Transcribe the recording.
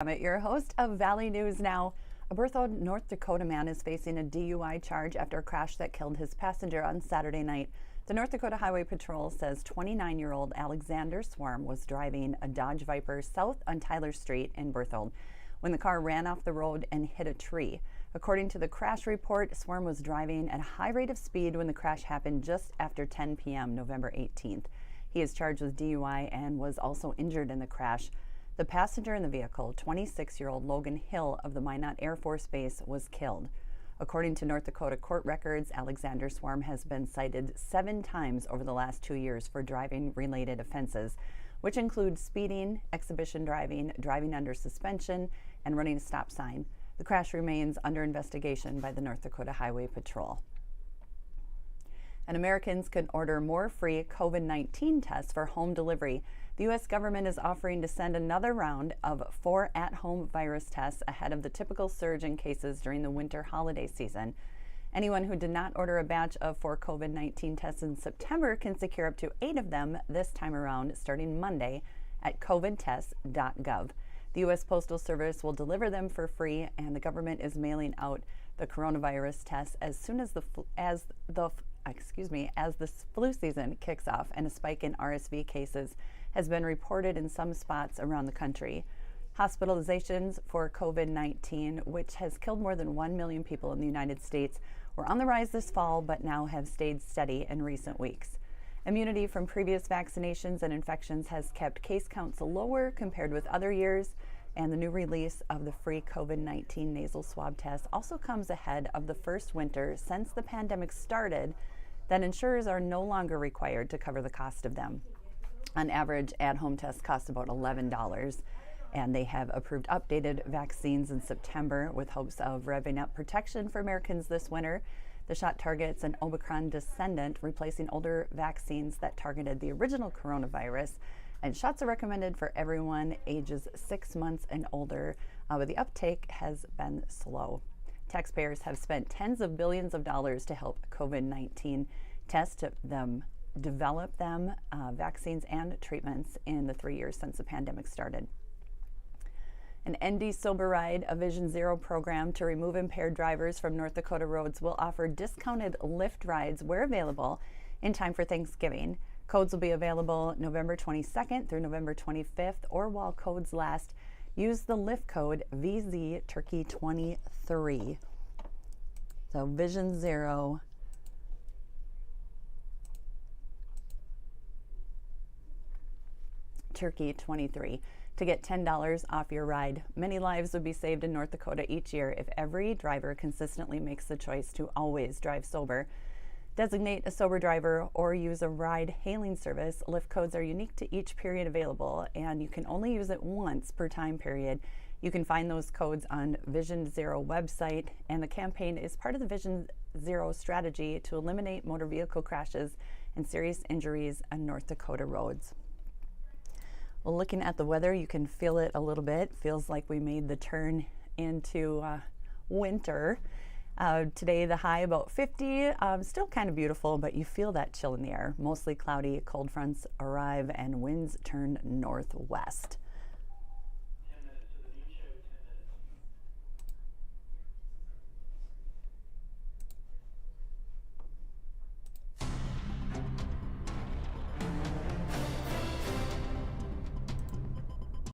I'm your host of Valley News Now. A Berthold, North Dakota man is facing a DUI charge after a crash that killed his passenger on Saturday night. The North Dakota Highway Patrol says 29-year-old Alexander Swarm was driving a Dodge Viper south on Tyler Street in Berthold when the car ran off the road and hit a tree. According to the crash report, Swarm was driving at a high rate of speed when the crash happened just after 10 p.m. November 18th. He is charged with DUI and was also injured in the crash. The passenger in the vehicle, 26-year-old Logan Hill of the Minot Air Force Base, was killed. According to North Dakota court records, Alexander Swarm has been cited 7 times over the last 2 years for driving-related offenses, which include speeding, exhibition driving, driving under suspension, and running a stop sign. The crash remains under investigation by the North Dakota Highway Patrol. And Americans can order more free COVID-19 tests for home delivery. The U.S. government is offering to send another round of 4 at-home virus tests ahead of the typical surge in cases during the winter holiday season. Anyone who did not order a batch of 4 COVID-19 tests in September can secure up to 8 of them this time around, starting Monday at covidtests.gov. The U.S. Postal Service will deliver them for free, and the government is mailing out the coronavirus tests as soon as the flu season kicks off and a spike in RSV cases has been reported in some spots around the country. Hospitalizations for COVID-19, which has killed more than 1 million people in the United States, were on the rise this fall but now have stayed steady in recent weeks. Immunity from previous vaccinations and infections has kept case counts lower compared with other years, and the new release of the free COVID-19 nasal swab test also comes ahead of the first winter since the pandemic started that insurers are no longer required to cover the cost of them. On average, at-home tests cost about $11, and they have approved updated vaccines in September with hopes of revving up protection for Americans this winter. The shot targets an Omicron descendant, replacing older vaccines that targeted the original coronavirus. And shots are recommended for everyone ages 6 months and older, but the uptake has been slow. Taxpayers have spent tens of billions of dollars to help COVID-19 test them, develop them, vaccines and treatments in the 3 years since the pandemic started. An ND Sober Ride, a Vision Zero program to remove impaired drivers from North Dakota roads, will offer discounted Lyft rides where available in time for Thanksgiving. Codes will be available November 22nd through November 25th, or while codes last, use the Lyft code VZTurkey23. So Vision Zero Turkey 23 to get $10 off your ride. Many lives would be saved in North Dakota each year if every driver consistently makes the choice to always drive sober. Designate a sober driver or use a ride-hailing service. Lyft codes are unique to each period available, and you can only use it once per time period. You can find those codes on Vision Zero website, and the campaign is part of the Vision Zero strategy to eliminate motor vehicle crashes and serious injuries on North Dakota roads. Well, looking at the weather, you can feel it a little bit. Feels like we made the turn into winter. Today, the high about 50, still kind of beautiful, but you feel that chill in the air. Mostly cloudy, cold fronts arrive, and winds turn northwest.